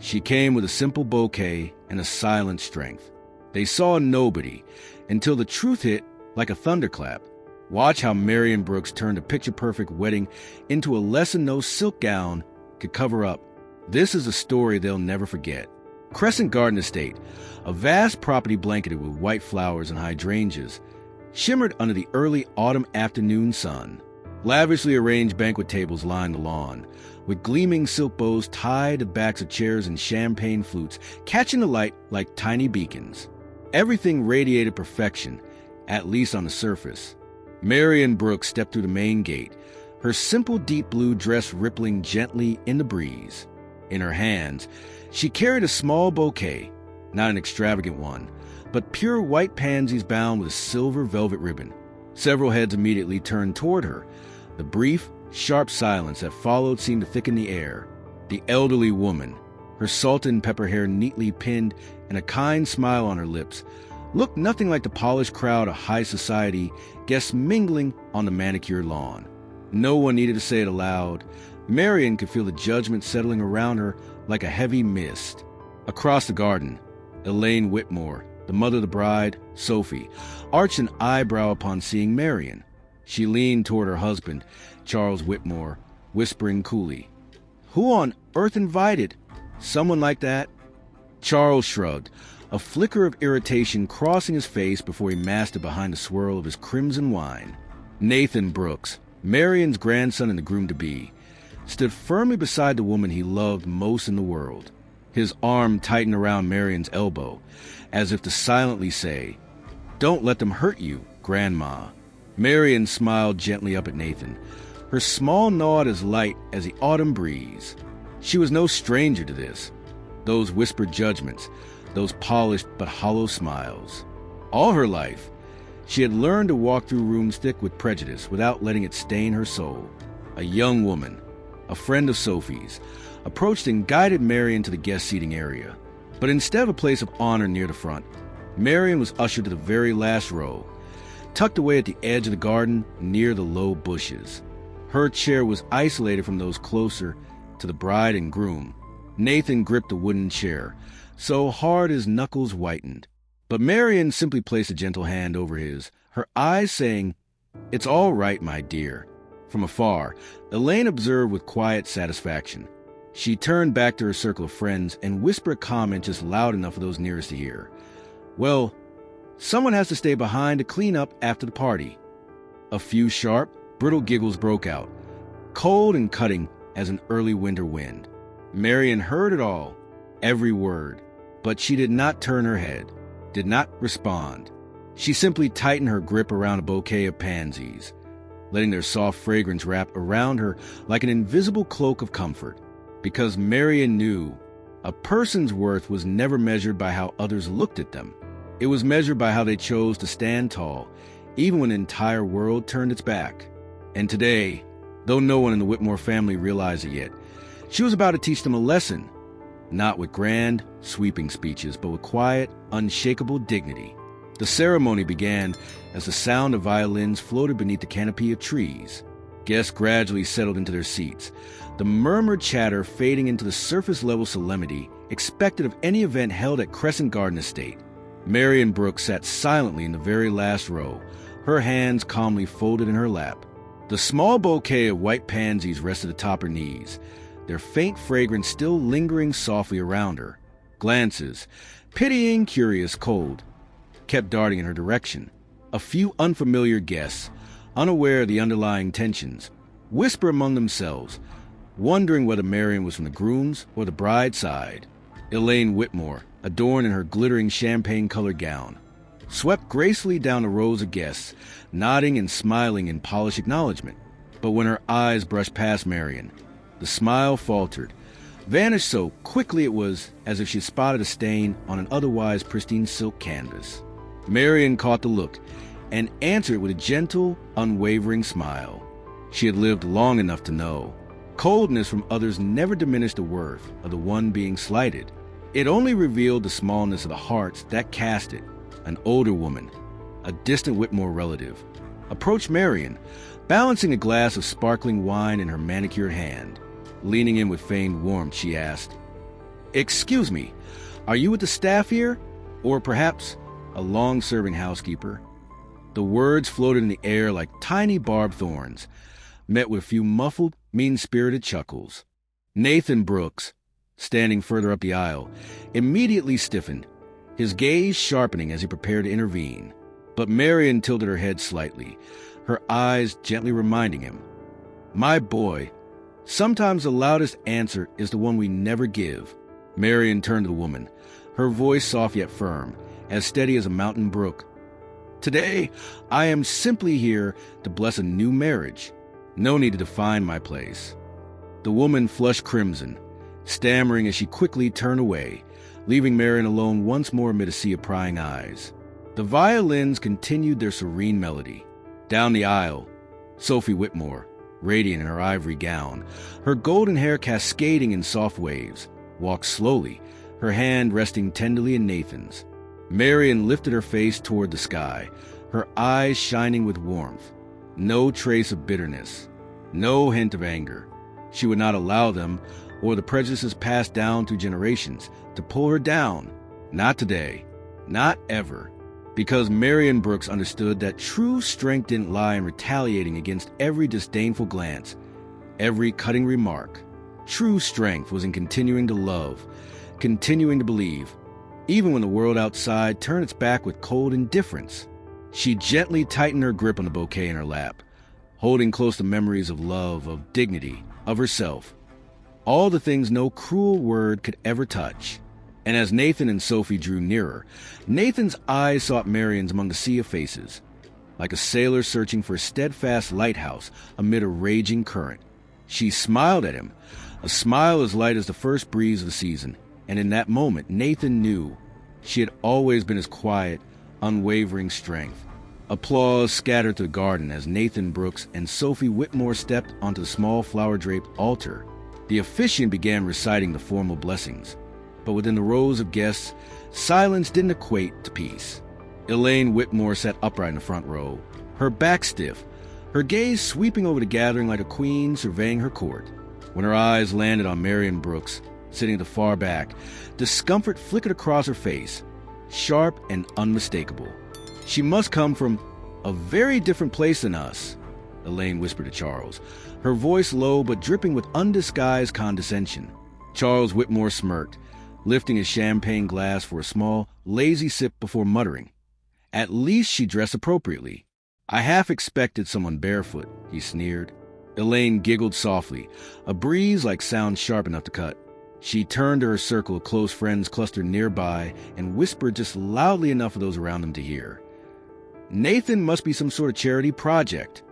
She came with a simple bouquet and a silent strength. They saw nobody until the truth hit like a thunderclap. Watch how Marian Brooks turned a picture-perfect wedding into a lesson no silk gown could cover up. This is a story they'll never forget. Crescent Garden Estate, a vast property blanketed with white flowers and hydrangeas, shimmered under the early autumn afternoon sun. Lavishly arranged banquet tables lined the lawn, with gleaming silk bows tied to the backs of chairs and champagne flutes, catching the light like tiny beacons. Everything radiated perfection, at least on the surface. Marian Brooks stepped through the main gate, her simple deep blue dress rippling gently in the breeze. In her hands, she carried a small bouquet, not an extravagant one, but pure white pansies bound with a silver velvet ribbon. Several heads immediately turned toward her. The brief, sharp silence that followed seemed to thicken the air. The elderly woman, her salt and pepper hair neatly pinned and a kind smile on her lips, looked nothing like the polished crowd of high society guests mingling on the manicured lawn. No one needed to say it aloud. Marian could feel the judgment settling around her like a heavy mist. Across the garden, Elaine Whitmore, the mother of the bride, Sophie, arched an eyebrow upon seeing Marian. She leaned toward her husband, Charles Whitmore, whispering coolly, "Who on earth invited someone like that?" Charles shrugged, a flicker of irritation crossing his face before he masked it behind the swirl of his crimson wine. Nathan Brooks, Marian's grandson and the groom-to-be, stood firmly beside the woman he loved most in the world. His arm tightened around Marian's elbow, as if to silently say, "Don't let them hurt you, Grandma." Marian smiled gently up at Nathan, her small nod as light as the autumn breeze. She was no stranger to this. Those whispered judgments, those polished but hollow smiles. All her life, she had learned to walk through rooms thick with prejudice without letting it stain her soul. A young woman, a friend of Sophie's, approached and guided Marian to the guest seating area. But instead of a place of honor near the front, Marian was ushered to the very last row, tucked away at the edge of the garden near the low bushes. Her chair was isolated from those closer to the bride and groom. Nathan gripped a wooden chair, so hard his knuckles whitened. But Marian simply placed a gentle hand over his, her eyes saying, "It's all right, my dear." From afar, Elaine observed with quiet satisfaction. She turned back to her circle of friends and whispered a comment just loud enough for those nearest to hear. "Well, someone has to stay behind to clean up after the party." A few sharp, brittle giggles broke out, cold and cutting as an early winter wind. Marian heard it all, every word, but she did not turn her head, did not respond. She simply tightened her grip around a bouquet of pansies, letting their soft fragrance wrap around her like an invisible cloak of comfort. Because Marian knew a person's worth was never measured by how others looked at them. It was measured by how they chose to stand tall, even when the entire world turned its back. And today, though no one in the Whitmore family realized it yet, she was about to teach them a lesson, not with grand, sweeping speeches, but with quiet, unshakable dignity. The ceremony began as the sound of violins floated beneath the canopy of trees. Guests gradually settled into their seats, the murmured chatter fading into the surface-level solemnity expected of any event held at Crescent Garden Estate. Marian Brooks sat silently in the very last row, her hands calmly folded in her lap. The small bouquet of white pansies rested atop her knees, their faint fragrance still lingering softly around her. Glances, pitying, curious, cold, kept darting in her direction. A few unfamiliar guests, unaware of the underlying tensions, whispered among themselves, wondering whether Marian was from the groom's or the bride's side. Elaine Whitmore, adorned in her glittering champagne-colored gown, swept gracefully down the rows of guests, nodding and smiling in polished acknowledgement. But when her eyes brushed past Marian, the smile faltered, vanished so quickly it was as if she spotted a stain on an otherwise pristine silk canvas. Marian caught the look and answered with a gentle, unwavering smile. She had lived long enough to know coldness from others never diminished the worth of the one being slighted. It only revealed the smallness of the hearts that cast it. An older woman, a distant Whitmore relative, approached Marian, balancing a glass of sparkling wine in her manicured hand. Leaning in with feigned warmth, she asked, "Excuse me, are you with the staff here? Or perhaps a long-serving housekeeper?" The words floated in the air like tiny barbed thorns, met with a few muffled, mean-spirited chuckles. Nathan Brooks, standing further up the aisle, immediately stiffened, his gaze sharpening as he prepared to intervene. But Marian tilted her head slightly, her eyes gently reminding him, "My boy, sometimes the loudest answer is the one we never give." Marian turned to the woman, her voice soft yet firm, as steady as a mountain brook. "Today, I am simply here to bless a new marriage. No need to define my place." The woman flushed crimson, stammering as she quickly turned away, leaving Marian alone once more amid a sea of prying eyes. The violins continued their serene melody. Down the aisle, Sophie Whitmore, radiant in her ivory gown, her golden hair cascading in soft waves, walked slowly, her hand resting tenderly in Nathan's. Marian lifted her face toward the sky, her eyes shining with warmth. No trace of bitterness, no hint of anger. She would not allow them, or the prejudices passed down through generations, to pull her down. Not today. Not ever. Because Marian Brooks understood that true strength didn't lie in retaliating against every disdainful glance, every cutting remark. True strength was in continuing to love, continuing to believe, even when the world outside turned its back with cold indifference. She gently tightened her grip on the bouquet in her lap, holding close the memories of love, of dignity, of herself. All the things no cruel word could ever touch. And as Nathan and Sophie drew nearer, Nathan's eyes sought Marian's among the sea of faces, like a sailor searching for a steadfast lighthouse amid a raging current. She smiled at him, a smile as light as the first breeze of the season, and in that moment Nathan knew she had always been his quiet, unwavering strength. Applause scattered to the garden as Nathan Brooks and Sophie Whitmore stepped onto the small flower-draped altar. The officiant began reciting the formal blessings, but within the rows of guests, silence didn't equate to peace. Elaine Whitmore sat upright in the front row, her back stiff, her gaze sweeping over the gathering like a queen surveying her court. When her eyes landed on Marian Brooks, sitting at the far back, discomfort flickered across her face, sharp and unmistakable. "She must come from a very different place than us," Elaine whispered to Charles, her voice low but dripping with undisguised condescension. Charles Whitmore smirked, lifting his champagne glass for a small, lazy sip before muttering, "At least she dressed appropriately. I half expected someone barefoot," he sneered. Elaine giggled softly, a breeze like sound sharp enough to cut. She turned to her circle of close friends clustered nearby and whispered just loudly enough for those around them to hear, "Nathan must be some sort of charity project."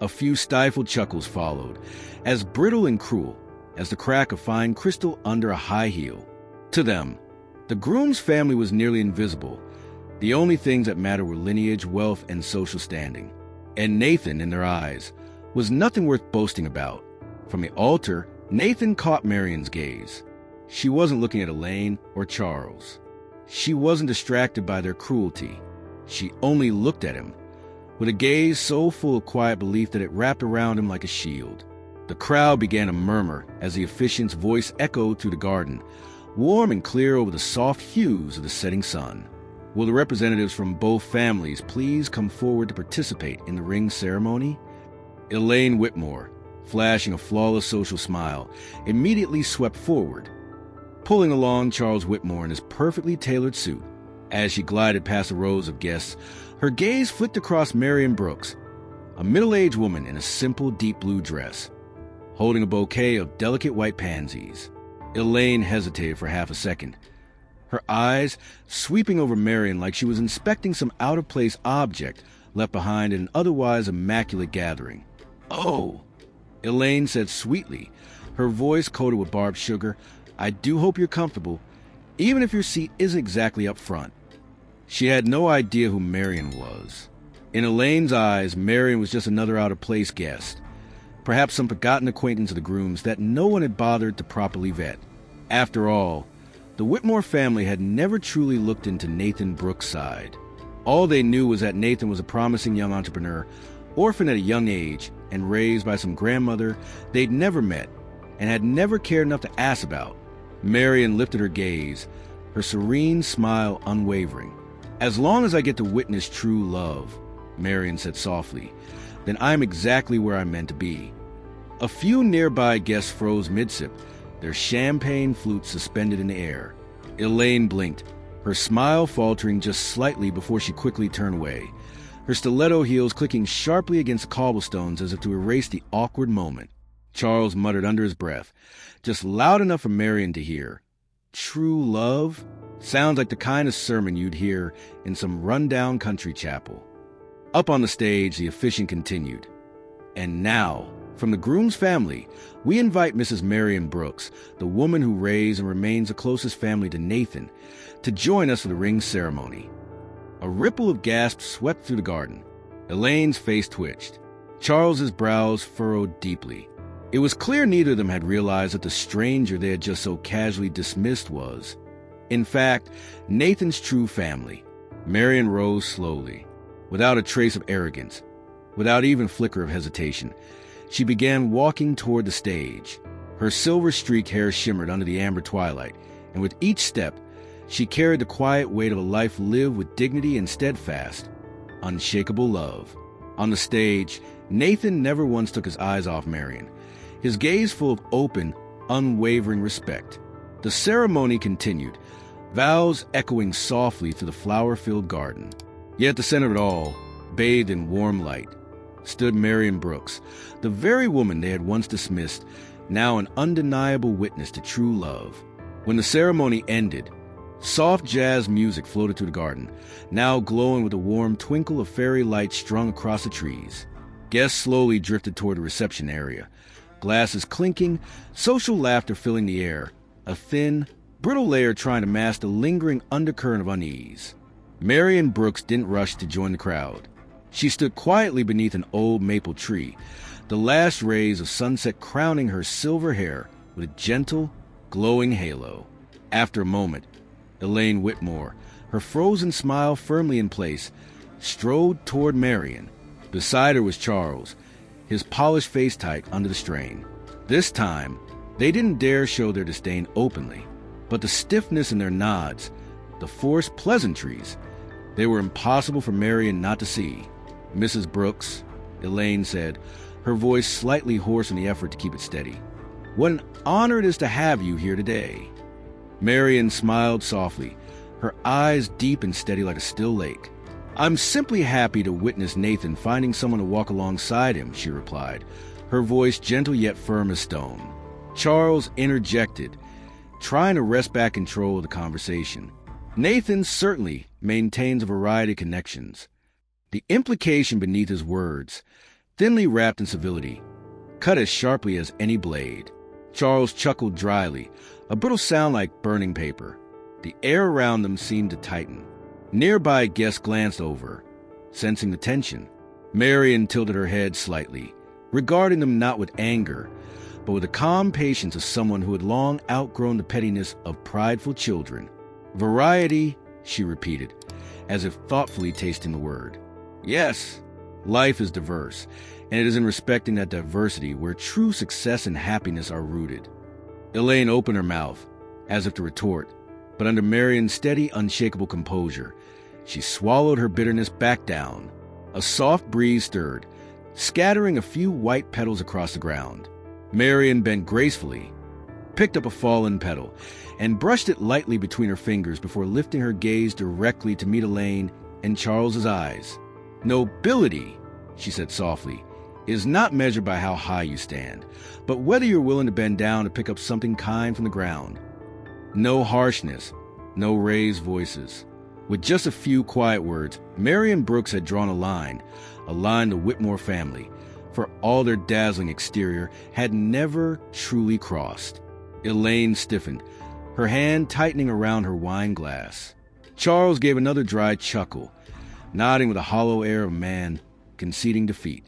A few stifled chuckles followed, as brittle and cruel as the crack of fine crystal under a high heel. To them, the Groom's family was nearly invisible. The only things that mattered were lineage, wealth, and social standing. And Nathan, in their eyes, was nothing worth boasting about. From the altar, Nathan caught Marian's gaze. She wasn't looking at Elaine or Charles. She wasn't distracted by their cruelty. She only looked at him, with a gaze so full of quiet belief that it wrapped around him like a shield. The crowd began to murmur as the officiant's voice echoed through the garden, warm and clear over the soft hues of the setting sun. "Will the representatives from both families please come forward to participate in the ring ceremony?" Elaine Whitmore, flashing a flawless social smile, immediately swept forward, pulling along Charles Whitmore in his perfectly tailored suit. As she glided past the rows of guests, her gaze flicked across Marian Brooks, a middle-aged woman in a simple deep blue dress, holding a bouquet of delicate white pansies. Elaine hesitated for half a second, her eyes sweeping over Marian like she was inspecting some out-of-place object left behind in an otherwise immaculate gathering. "Oh," Elaine said sweetly, her voice coated with barbed sugar, "I do hope you're comfortable, even if your seat isn't exactly up front." She had no idea who Marian was. In Elaine's eyes, Marian was just another out-of-place guest, perhaps some forgotten acquaintance of the Grooms that no one had bothered to properly vet. After all, the Whitmore family had never truly looked into Nathan Brooks' side. All they knew was that Nathan was a promising young entrepreneur, orphaned at a young age, and raised by some grandmother they'd never met and had never cared enough to ask about. Marian lifted her gaze, her serene smile unwavering. "As long as I get to witness true love," Marian said softly, "then I'm exactly where I'm meant to be." A few nearby guests froze mid-sip, their champagne flutes suspended in the air. Elaine blinked, her smile faltering just slightly before she quickly turned away, her stiletto heels clicking sharply against the cobblestones as if to erase the awkward moment. Charles muttered under his breath, just loud enough for Marian to hear. "True love? Sounds like the kind of sermon you'd hear in some rundown country chapel." Up on the stage, the officiant continued. "And now, from the groom's family, we invite Mrs. Marian Brooks, the woman who raised and remains the closest family to Nathan, to join us for the ring ceremony." A ripple of gasps swept through the garden. Elaine's face twitched. Charles's brows furrowed deeply. It was clear neither of them had realized that the stranger they had just so casually dismissed was, in fact, Nathan's true family. Marian rose slowly, without a trace of arrogance, without even flicker of hesitation. She began walking toward the stage. Her silver-streaked hair shimmered under the amber twilight, and with each step, she carried the quiet weight of a life lived with dignity and steadfast, unshakable love. On the stage, Nathan never once took his eyes off Marian, his gaze full of open, unwavering respect. The ceremony continued, vows echoing softly through the flower-filled garden. Yet at the center of it all, bathed in warm light, stood Marian Brooks, the very woman they had once dismissed, now an undeniable witness to true love. When the ceremony ended, soft jazz music floated through the garden, now glowing with a warm twinkle of fairy light strung across the trees. Guests slowly drifted toward the reception area, glasses clinking, social laughter filling the air, a thin, brittle layer trying to mask the lingering undercurrent of unease. Marian Brooks didn't rush to join the crowd. She stood quietly beneath an old maple tree, the last rays of sunset crowning her silver hair with a gentle, glowing halo. After a moment, Elaine Whitmore, her frozen smile firmly in place, strode toward Marian. Beside her was Charles, his polished face tight under the strain. This time, they didn't dare show their disdain openly, but the stiffness in their nods, the forced pleasantries, they were impossible for Marian not to see. "Mrs. Brooks," Elaine said, her voice slightly hoarse in the effort to keep it steady, "what an honor it is to have you here today." Marian smiled softly, her eyes deep and steady like a still lake. "I'm simply happy to witness Nathan finding someone to walk alongside him," she replied, her voice gentle yet firm as stone. Charles interjected, trying to wrest back control of the conversation. "Nathan certainly maintains a variety of connections." The implication beneath his words, thinly wrapped in civility, cut as sharply as any blade. Charles chuckled dryly, a brittle sound like burning paper. The air around them seemed to tighten. Nearby guests glanced over, sensing the tension. Marian tilted her head slightly, regarding them not with anger, but with the calm patience of someone who had long outgrown the pettiness of prideful children. "Variety," she repeated, as if thoughtfully tasting the word. "Yes, life is diverse, and it is in respecting that diversity where true success and happiness are rooted." Elaine opened her mouth, as if to retort, but under Marian's steady, unshakable composure, she swallowed her bitterness back down. A soft breeze stirred, scattering a few white petals across the ground. Marian bent gracefully, picked up a fallen petal, and brushed it lightly between her fingers before lifting her gaze directly to meet Elaine and Charles's eyes. "Nobility," she said softly, "is not measured by how high you stand, but whether you're willing to bend down to pick up something kind from the ground." No harshness, no raised voices. With just a few quiet words, Marian Brooks had drawn a line the Whitmore family, for all their dazzling exterior, had never truly crossed. Elaine stiffened, her hand tightening around her wine glass. Charles gave another dry chuckle, nodding with a hollow air of a man conceding defeat.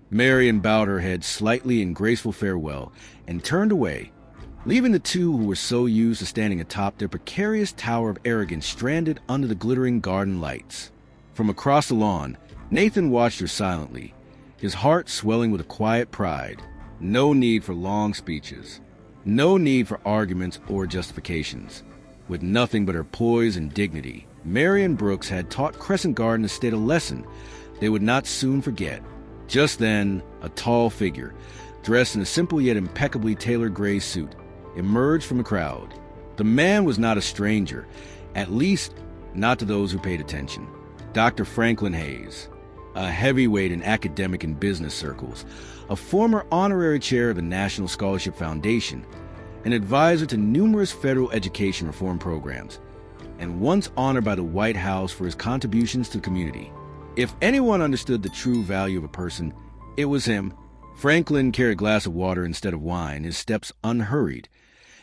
Marian bowed her head slightly in graceful farewell and turned away, leaving the two who were so used to standing atop their precarious tower of arrogance stranded under the glittering garden lights. From across the lawn, Nathan watched her silently, his heart swelling with a quiet pride. No need for long speeches. No need for arguments or justifications. With nothing but her poise and dignity, Marian Brooks had taught Crescent Garden Estate a lesson they would not soon forget. Just then, a tall figure, dressed in a simple yet impeccably tailored gray suit, emerged from the crowd. The man was not a stranger, at least not to those who paid attention. Dr. Franklin Hayes, a heavyweight in academic and business circles, a former honorary chair of the National Scholarship Foundation, an advisor to numerous federal education reform programs, and once honored by the White House for his contributions to the community. If anyone understood the true value of a person, it was him. Franklin carried a glass of water instead of wine, his steps unhurried,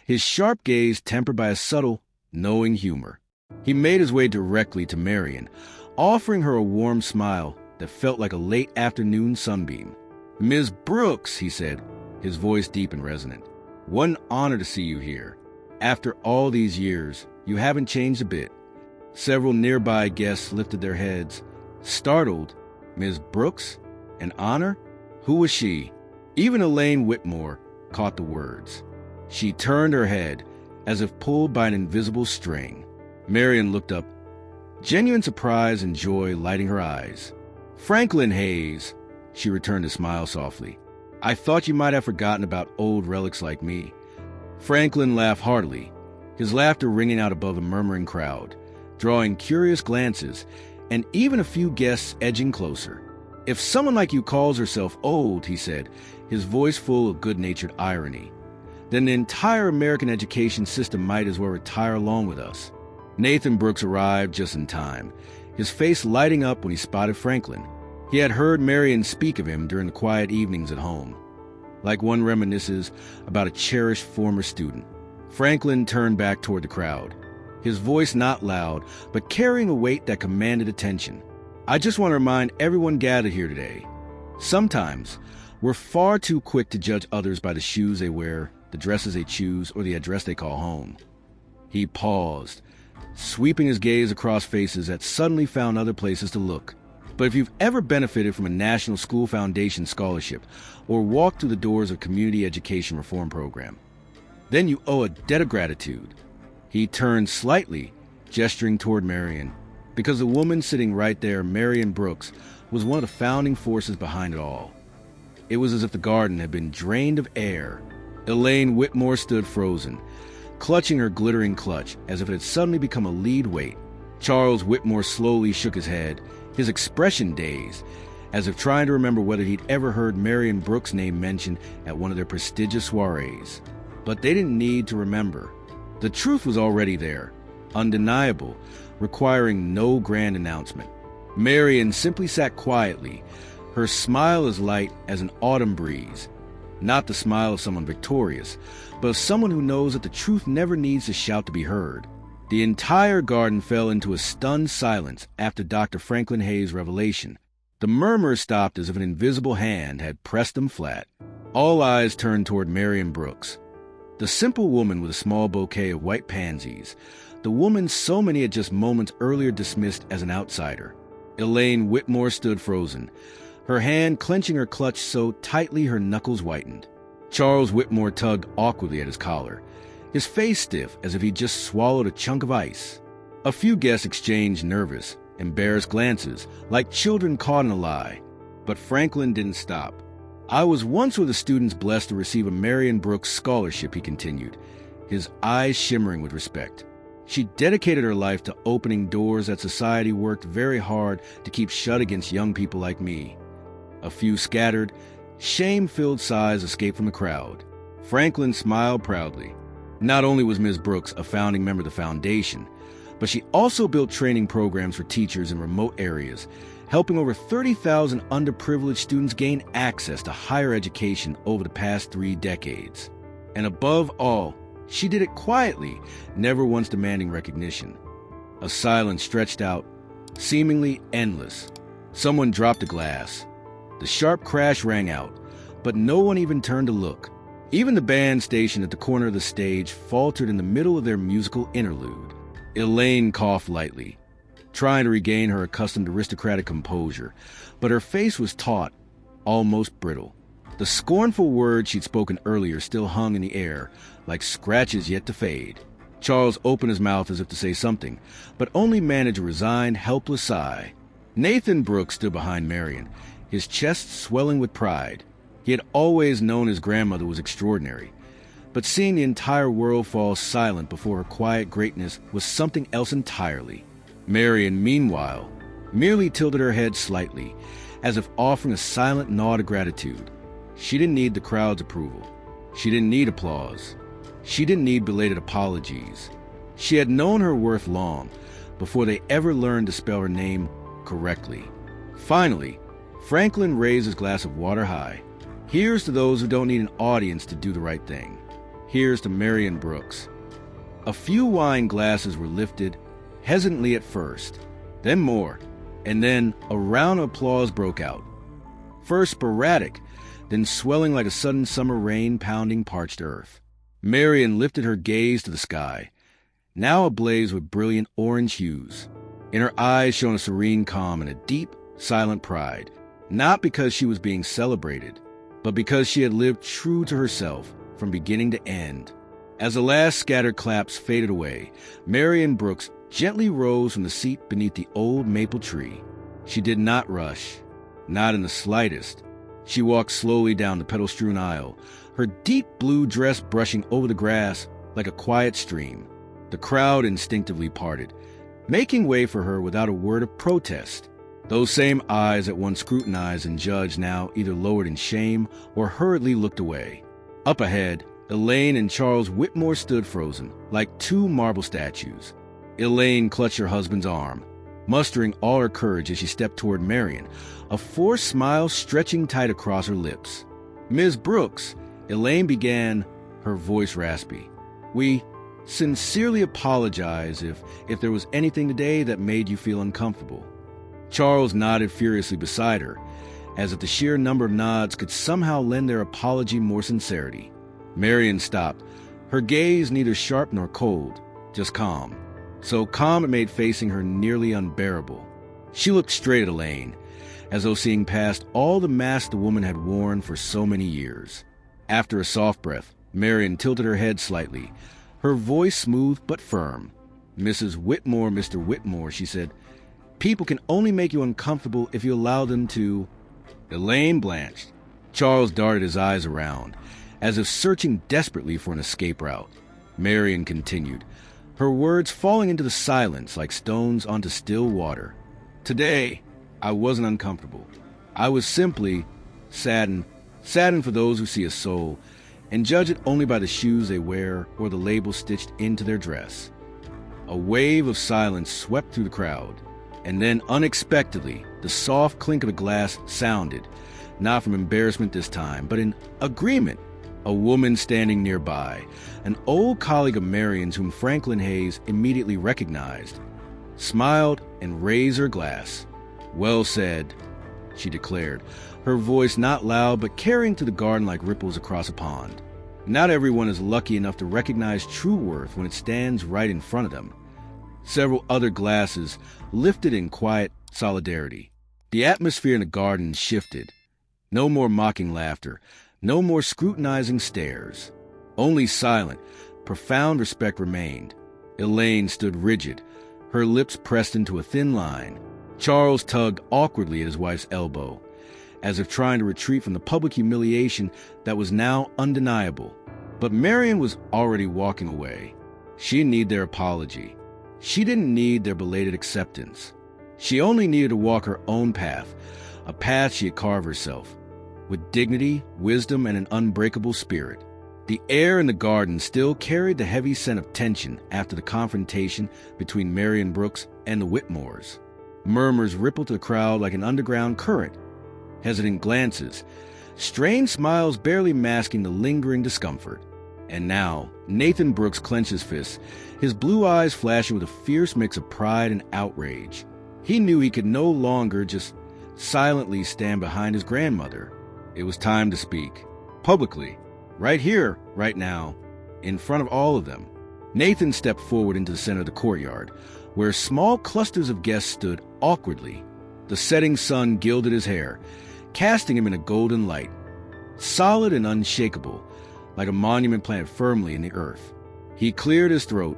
his sharp gaze tempered by a subtle, knowing humor. He made his way directly to Marian, offering her a warm smile that felt like a late afternoon sunbeam. "Ms. Brooks," he said, his voice deep and resonant. "What an honor to see you here. After all these years, you haven't changed a bit." Several nearby guests lifted their heads, startled. Ms. Brooks? An honor? Who was she? Even Elaine Whitmore caught the words. She turned her head, as if pulled by an invisible string. Marian looked up, genuine surprise and joy lighting her eyes. "Franklin Hayes," she returned to smile softly. "I thought you might have forgotten about old relics like me." Franklin laughed heartily, his laughter ringing out above the murmuring crowd, drawing curious glances, and even a few guests edging closer. "If someone like you calls herself old," he said, his voice full of good-natured irony, "then the entire American education system might as well retire along with us." Nathan Brooks arrived just in time, his face lighting up when he spotted Franklin. He had heard Marian speak of him during the quiet evenings at home, like one reminisces about a cherished former student. Franklin turned back toward the crowd, his voice not loud, but carrying a weight that commanded attention. "I just want to remind everyone gathered here today, sometimes we're far too quick to judge others by the shoes they wear, the dresses they choose, or the address they call home." He paused, sweeping his gaze across faces that suddenly found other places to look. "But if you've ever benefited from a National School Foundation scholarship or walked through the doors of a community education reform program, then you owe a debt of gratitude." He turned slightly, gesturing toward Marian, because the woman sitting right there, Marian Brooks, was one of the founding forces behind it all. It was as if the garden had been drained of air. Elaine Whitmore stood frozen, clutching her glittering clutch as if it had suddenly become a lead weight. Charles Whitmore slowly shook his head, his expression dazed, as if trying to remember whether he'd ever heard Marian Brooks' name mentioned at one of their prestigious soirees. But they didn't need to remember. The truth was already there, undeniable, requiring no grand announcement. Marian simply sat quietly, her smile as light as an autumn breeze. Not the smile of someone victorious, but of someone who knows that the truth never needs to shout to be heard. The entire garden fell into a stunned silence after Dr. Franklin Hayes' revelation. The murmurs stopped as if an invisible hand had pressed them flat. All eyes turned toward Marian Brooks, the simple woman with a small bouquet of white pansies, the woman so many had just moments earlier dismissed as an outsider. Elaine Whitmore stood frozen, her hand clenching her clutch so tightly her knuckles whitened. Charles Whitmore tugged awkwardly at his collar, his face stiff as if he'd just swallowed a chunk of ice. A few guests exchanged nervous, embarrassed glances, like children caught in a lie. But Franklin didn't stop. "I was once with the students blessed to receive a Marian Brooks scholarship," he continued, his eyes shimmering with respect. "She dedicated her life to opening doors that society worked very hard to keep shut against young people like me." A few scattered, shame-filled sighs escaped from the crowd. Franklin smiled proudly. Not only was Ms. Brooks a founding member of the foundation, but she also built training programs for teachers in remote areas, helping over 30,000 underprivileged students gain access to higher education over the past 3 decades. And above all, she did it quietly, never once demanding recognition. A silence stretched out, seemingly endless. Someone dropped a glass. The sharp crash rang out, but no one even turned to look. Even the band stationed at the corner of the stage faltered in the middle of their musical interlude. Elaine coughed lightly, trying to regain her accustomed aristocratic composure, but her face was taut, almost brittle. The scornful words she'd spoken earlier still hung in the air, like scratches yet to fade. Charles opened his mouth as if to say something, but only managed a resigned, helpless sigh. Nathan Brooks stood behind Marian, his chest swelling with pride. He had always known his grandmother was extraordinary, but seeing the entire world fall silent before her quiet greatness was something else entirely. Marian, meanwhile, merely tilted her head slightly, as if offering a silent nod of gratitude. She didn't need the crowd's approval. She didn't need applause. She didn't need belated apologies. She had known her worth long, before they ever learned to spell her name correctly. Finally, Franklin raised his glass of water high. Here's to those who don't need an audience to do the right thing. Here's to Marian Brooks. A few wine glasses were lifted, hesitantly at first, then more, and then a round of applause broke out. First sporadic, then swelling like a sudden summer rain pounding parched earth. Marian lifted her gaze to the sky, now ablaze with brilliant orange hues. In her eyes shone a serene calm and a deep, silent pride, not because she was being celebrated, but because she had lived true to herself from beginning to end. As the last scattered claps faded away, Marian Brooks gently rose from the seat beneath the old maple tree. She did not rush, not in the slightest. She walked slowly down the petal-strewn aisle, her deep blue dress brushing over the grass like a quiet stream. The crowd instinctively parted, making way for her without a word of protest. Those same eyes that once scrutinized and judged now either lowered in shame or hurriedly looked away. Up ahead, Elaine and Charles Whitmore stood frozen, like two marble statues. Elaine clutched her husband's arm, mustering all her courage as she stepped toward Marian, a forced smile stretching tight across her lips. "Ms. Brooks," Elaine began, her voice raspy. "We sincerely apologize if there was anything today that made you feel uncomfortable." Charles nodded furiously beside her, as if the sheer number of nods could somehow lend their apology more sincerity. Marian stopped, her gaze neither sharp nor cold, just calm. So calm it made facing her nearly unbearable. She looked straight at Elaine, as though seeing past all the masks the woman had worn for so many years. After a soft breath, Marian tilted her head slightly, her voice smooth but firm. "Mrs. Whitmore, Mr. Whitmore," she said, "people can only make you uncomfortable if you allow them to—" Elaine blanched. Charles darted his eyes around, as if searching desperately for an escape route. Marian continued, her words falling into the silence like stones onto still water. "Today, I wasn't uncomfortable. I was simply saddened for those who see a soul and judge it only by the shoes they wear or the label stitched into their dress." A wave of silence swept through the crowd, and then unexpectedly, the soft clink of a glass sounded, not from embarrassment this time, but in agreement. A woman standing nearby, an old colleague of Marian's whom Franklin Hayes immediately recognized, smiled and raised her glass. "Well said," she declared, her voice not loud but carrying to the garden like ripples across a pond. Not everyone is lucky enough to recognize true worth when it stands right in front of them. Several other glasses lifted in quiet solidarity. The atmosphere in the garden shifted. No more mocking laughter, no more scrutinizing stares. Only silent, profound respect remained. Elaine stood rigid, her lips pressed into a thin line. Charles tugged awkwardly at his wife's elbow, as if trying to retreat from the public humiliation that was now undeniable. But Marian was already walking away. She didn't need their apology. She didn't need their belated acceptance. She only needed to walk her own path, a path she had carved herself, with dignity, wisdom, and an unbreakable spirit. The air in the garden still carried the heavy scent of tension after the confrontation between Marian Brooks and the Whitmores. Murmurs rippled to the crowd like an underground current. Hesitant glances, strange smiles barely masking the lingering discomfort. And now, Nathan Brooks clenched his fists, his blue eyes flashing with a fierce mix of pride and outrage. He knew he could no longer just silently stand behind his grandmother. It was time to speak. Publicly. Right here, right now. In front of all of them. Nathan stepped forward into the center of the courtyard, where small clusters of guests stood awkwardly. The setting sun gilded his hair, casting him in a golden light. solid and unshakable, like a monument planted firmly in the earth. He cleared his throat,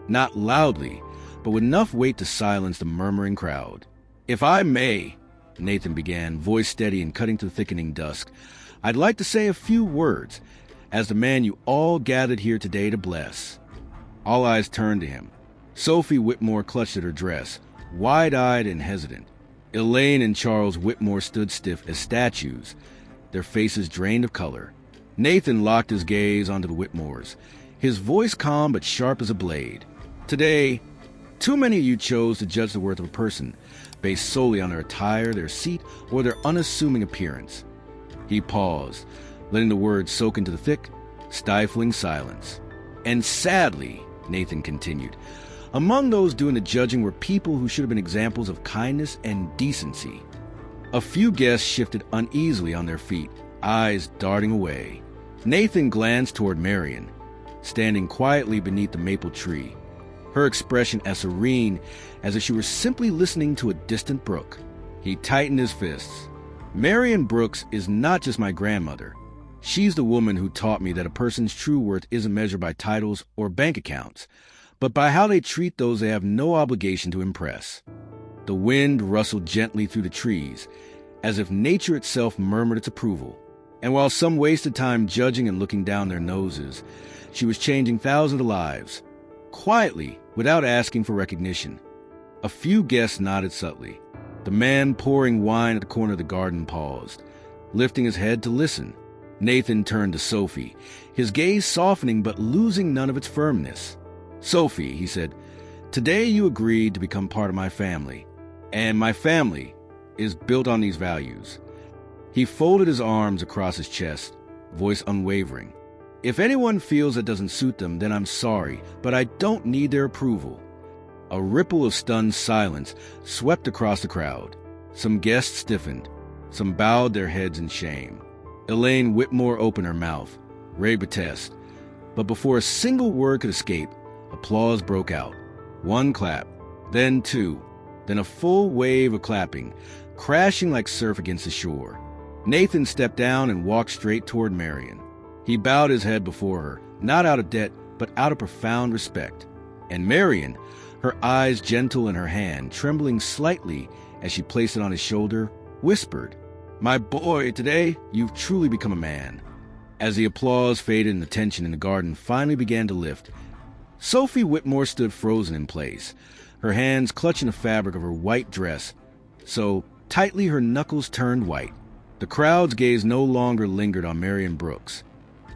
not loudly, but with enough weight to silence the murmuring crowd. "If I may," Nathan began, voice steady and cutting through thickening dusk, "I'd like to say a few words, as the man you all gathered here today to bless." All eyes turned to him. Sophie Whitmore clutched at her dress, wide-eyed and hesitant. Elaine and Charles Whitmore stood stiff as statues, their faces drained of color. Nathan locked his gaze onto the Whitmores, his voice calm but sharp as a blade. "Today, too many of you chose to judge the worth of a person based solely on their attire, their seat, or their unassuming appearance." He paused, letting the words soak into the thick, stifling silence. "And sadly," Nathan continued, "among those doing the judging were people who should have been examples of kindness and decency." A few guests shifted uneasily on their feet, eyes darting away. Nathan glanced toward Marian, standing quietly beneath the maple tree, her expression as serene as if she were simply listening to a distant brook. He tightened his fists. "Marian Brooks is not just my grandmother. She's the woman who taught me that a person's true worth isn't measured by titles or bank accounts, but by how they treat those they have no obligation to impress." The wind rustled gently through the trees, as if nature itself murmured its approval. And while some wasted time judging and looking down their noses, she was changing thousands of lives, quietly, without asking for recognition. A few guests nodded subtly. The man pouring wine at the corner of the garden paused, lifting his head to listen. Nathan turned to Sophie, his gaze softening but losing none of its firmness. "Sophie," he said, "today you agreed to become part of my family, and my family is built on these values." He folded his arms across his chest, voice unwavering. "If anyone feels that doesn't suit them, then I'm sorry, but I don't need their approval." A ripple of stunned silence swept across the crowd. Some guests stiffened, some bowed their heads in shame. Elaine Whitmore opened her mouth, ready to protest, but before a single word could escape, applause broke out. One clap, then two, then a full wave of clapping, crashing like surf against the shore. Nathan stepped down and walked straight toward Marian. He bowed his head before her, not out of debt, but out of profound respect. And Marian, her eyes gentle in her hand, trembling slightly as she placed it on his shoulder, whispered, "My boy, today you've truly become a man." As the applause faded and the tension in the garden finally began to lift, Sophie Whitmore stood frozen in place, her hands clutching the fabric of her white dress, so tightly her knuckles turned white. The crowd's gaze no longer lingered on Marian Brooks.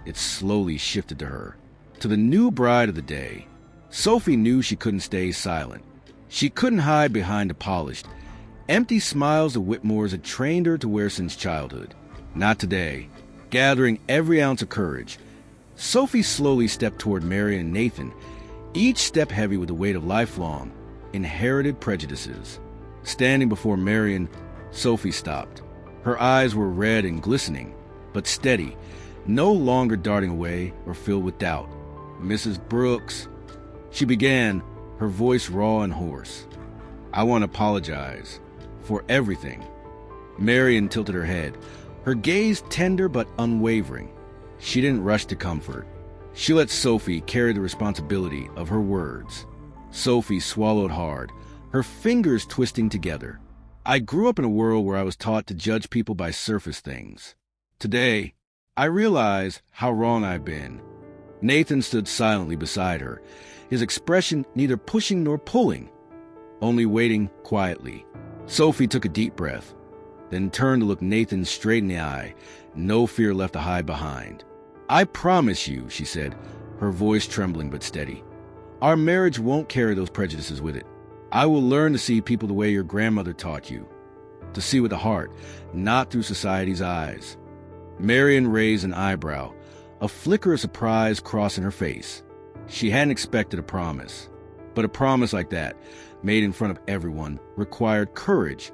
It slowly shifted to her, to the new bride of the day. Sophie knew she couldn't stay silent. She couldn't hide behind the polished, empty smiles the Whitmores had trained her to wear since childhood. Not today. Gathering every ounce of courage, Sophie slowly stepped toward Marian and Nathan, each step heavy with the weight of lifelong, inherited prejudices. Standing before Marian, Sophie stopped. Her eyes were red and glistening, but steady, no longer darting away or filled with doubt. "Mrs. Brooks," she began, her voice raw and hoarse, "I want to apologize for everything." Marian tilted her head, her gaze tender but unwavering. She didn't rush to comfort. She let Sophie carry the responsibility of her words. Sophie swallowed hard, her fingers twisting together. "I grew up in a world where I was taught to judge people by surface things. Today, I realize how wrong I've been." Nathan stood silently beside her, his expression neither pushing nor pulling, only waiting quietly. Sophie took a deep breath, then turned to look Nathan straight in the eye, no fear left to hide behind. "I promise you," she said, her voice trembling but steady, "our marriage won't carry those prejudices with it. I will learn to see people the way your grandmother taught you, to see with the heart, not through society's eyes." Marian raised an eyebrow, a flicker of surprise crossing her face. She hadn't expected a promise, but a promise like that, made in front of everyone, required courage,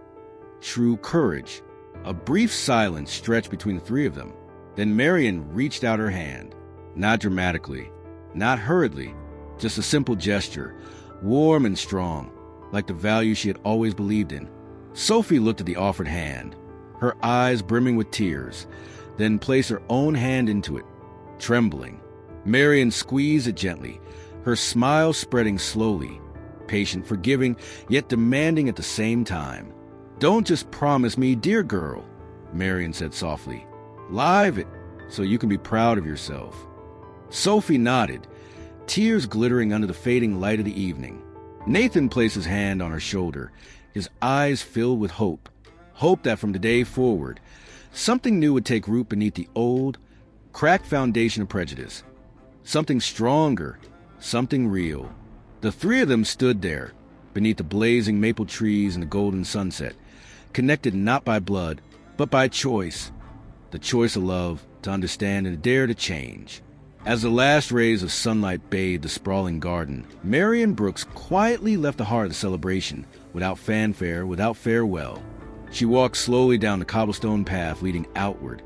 true courage. A brief silence stretched between the three of them. Then Marian reached out her hand, not dramatically, not hurriedly, just a simple gesture, warm and strong, like the value she had always believed in. Sophie looked at the offered hand, her eyes brimming with tears. then placed her own hand into it, trembling. Marian squeezed it gently, her smile spreading slowly, patient, forgiving, yet demanding at the same time. "Don't just promise me, dear girl," Marian said softly. "Live it, so you can be proud of yourself." Sophie nodded, tears glittering under the fading light of the evening. Nathan placed his hand on her shoulder, his eyes filled with hope. Hope that from today forward, something new would take root beneath the old, cracked foundation of prejudice. Something stronger, something real. The three of them stood there, beneath the blazing maple trees and the golden sunset, connected not by blood, but by choice. The choice of love, to understand and to dare to change. As the last rays of sunlight bathed the sprawling garden, Marian Brooks quietly left the heart of the celebration, without fanfare, without farewell. She walked slowly down the cobblestone path leading outward,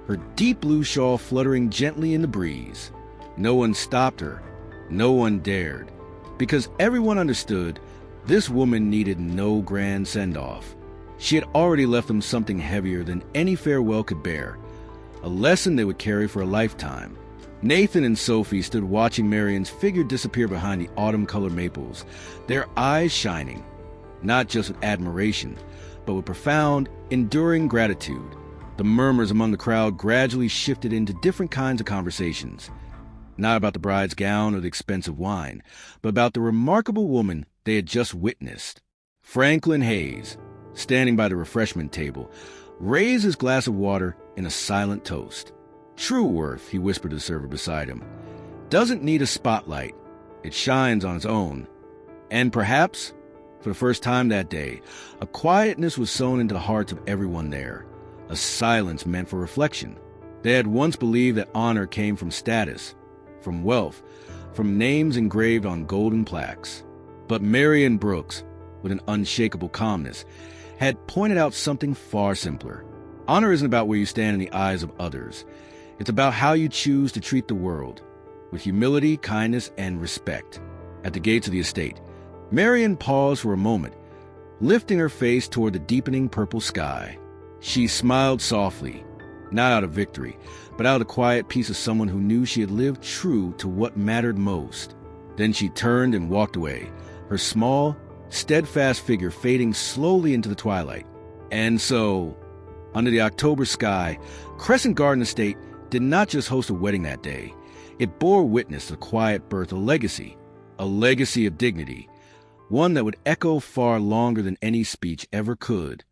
her deep blue shawl fluttering gently in the breeze. No one stopped her, no one dared, because everyone understood this woman needed no grand send-off. She had already left them something heavier than any farewell could bear, a lesson they would carry for a lifetime. Nathan and Sophie stood watching Marian's figure disappear behind the autumn-colored maples, their eyes shining, not just with admiration, but with profound, enduring gratitude. The murmurs among the crowd gradually shifted into different kinds of conversations, not about the bride's gown or the expensive wine, but about the remarkable woman they had just witnessed. Franklin Hayes, standing by the refreshment table, raised his glass of water in a silent toast. "True worth," he whispered to the server beside him, "doesn't need a spotlight. It shines on its own." And perhaps, for the first time that day, a quietness was sown into the hearts of everyone there, a silence meant for reflection. They had once believed that honor came from status, from wealth, from names engraved on golden plaques. But Marian Brooks, with an unshakable calmness, had pointed out something far simpler. Honor isn't about where you stand in the eyes of others. It's about how you choose to treat the world, with humility, kindness, and respect. At the gates of the estate, Marian paused for a moment, lifting her face toward the deepening purple sky. She smiled softly, not out of victory, but out of the quiet peace of someone who knew she had lived true to what mattered most. Then she turned and walked away, her small, steadfast figure fading slowly into the twilight. And so, under the October sky, Crescent Garden Estate did not just host a wedding that day. It bore witness to the quiet birth of a legacy of dignity, one that would echo far longer than any speech ever could.